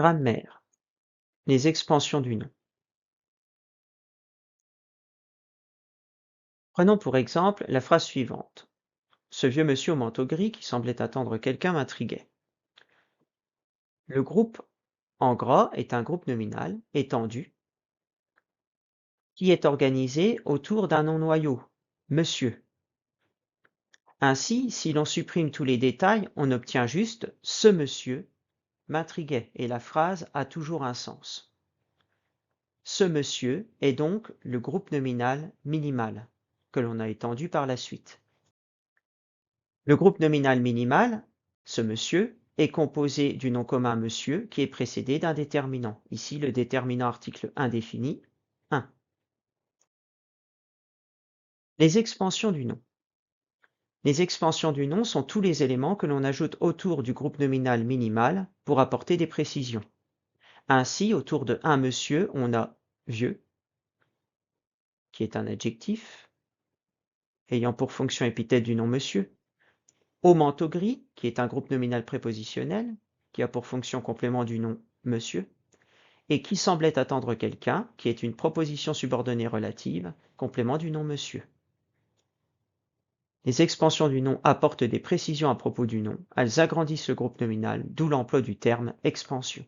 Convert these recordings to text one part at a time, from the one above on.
Grammaire. Les expansions du nom. Prenons pour exemple la phrase suivante. Ce vieux monsieur au manteau gris qui semblait attendre quelqu'un m'intriguait. Le groupe en gras est un groupe nominal étendu qui est organisé autour d'un nom noyau, monsieur. Ainsi, si l'on supprime tous les détails, on obtient juste « ce monsieur m'intriguait » et la phrase a toujours un sens. Ce monsieur est donc le groupe nominal minimal que l'on a étendu par la suite. Le groupe nominal minimal, ce monsieur, est composé du nom commun monsieur qui est précédé d'un déterminant. Ici, le déterminant article indéfini, 1. Les expansions du nom. Les expansions du nom sont tous les éléments que l'on ajoute autour du groupe nominal minimal pour apporter des précisions. Ainsi, autour de un monsieur, on a vieux, qui est un adjectif, ayant pour fonction épithète du nom monsieur. Au manteau gris, qui est un groupe nominal prépositionnel, qui a pour fonction complément du nom monsieur, et qui semblait attendre quelqu'un, qui est une proposition subordonnée relative, complément du nom monsieur. Les expansions du nom apportent des précisions à propos du nom, elles agrandissent le groupe nominal, d'où l'emploi du terme expansion.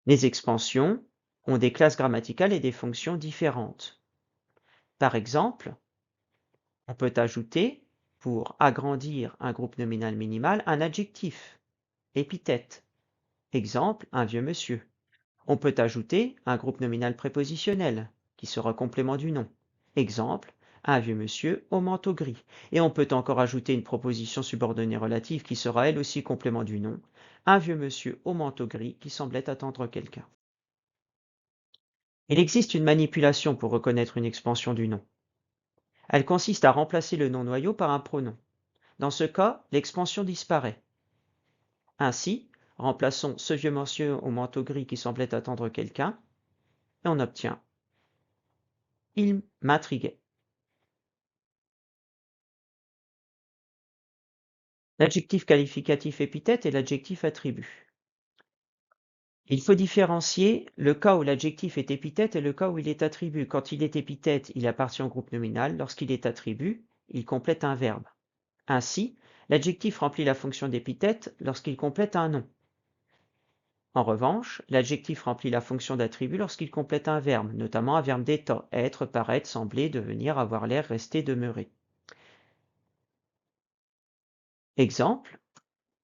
Les expansions ont des classes grammaticales et des fonctions différentes. Par exemple, on peut ajouter, pour agrandir un groupe nominal minimal, un adjectif, épithète. Exemple, un vieux monsieur. On peut ajouter un groupe nominal prépositionnel, qui sera complément du nom. Exemple, un vieux monsieur au manteau gris. Et on peut encore ajouter une proposition subordonnée relative qui sera elle aussi complément du nom. Un vieux monsieur au manteau gris qui semblait attendre quelqu'un. Il existe une manipulation pour reconnaître une expansion du nom. Elle consiste à remplacer le nom noyau par un pronom. Dans ce cas, l'expansion disparaît. Ainsi, remplaçons ce vieux monsieur au manteau gris qui semblait attendre quelqu'un, et on obtient « il m'intriguait ». L'adjectif qualificatif épithète et l'adjectif attribut. Il faut différencier le cas où l'adjectif est épithète et le cas où il est attribut. Quand il est épithète, il appartient au groupe nominal. Lorsqu'il est attribut, il complète un verbe. Ainsi, l'adjectif remplit la fonction d'épithète lorsqu'il complète un nom. En revanche, l'adjectif remplit la fonction d'attribut lorsqu'il complète un verbe, notamment un verbe d'état, être, paraître, sembler, devenir, avoir l'air, rester, demeurer. Exemple,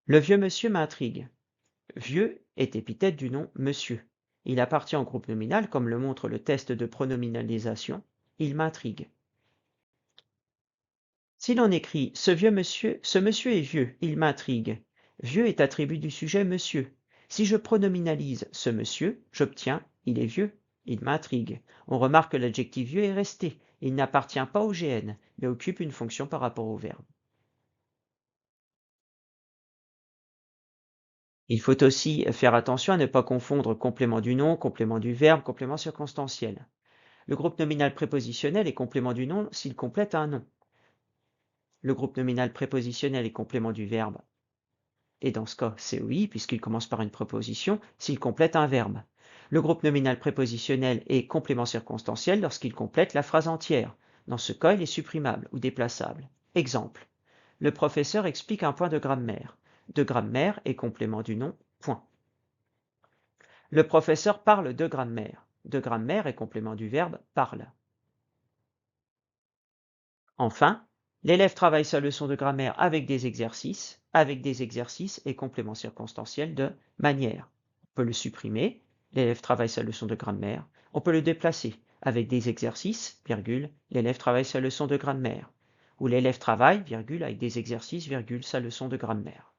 le vieux monsieur m'intrigue. Vieux est épithète du nom monsieur. Il appartient au groupe nominal comme le montre le test de pronominalisation. Il m'intrigue. Si l'on écrit ce monsieur est vieux, il m'intrigue. Vieux est attribut du sujet monsieur. Si je pronominalise ce monsieur, j'obtiens il est vieux, il m'intrigue. On remarque que l'adjectif vieux est resté. Il n'appartient pas au GN, mais occupe une fonction par rapport au verbe. Il faut aussi faire attention à ne pas confondre complément du nom, complément du verbe, complément circonstanciel. Le groupe nominal prépositionnel est complément du nom s'il complète un nom. Le groupe nominal prépositionnel est complément du verbe, et dans ce cas, c'est oui, puisqu'il commence par une préposition, s'il complète un verbe. Le groupe nominal prépositionnel est complément circonstanciel lorsqu'il complète la phrase entière. Dans ce cas, il est supprimable ou déplaçable. Exemple. Le professeur explique un point de grammaire. De grammaire est complément du nom, point. Le professeur parle de grammaire. De grammaire est complément du verbe parle. Enfin, l'élève travaille sa leçon de grammaire avec des exercices et complément circonstanciel de manière. On peut le supprimer, l'élève travaille sa leçon de grammaire. On peut le déplacer avec des exercices, virgule, l'élève travaille sa leçon de grammaire. Ou l'élève travaille, virgule, avec des exercices, virgule, sa leçon de grammaire.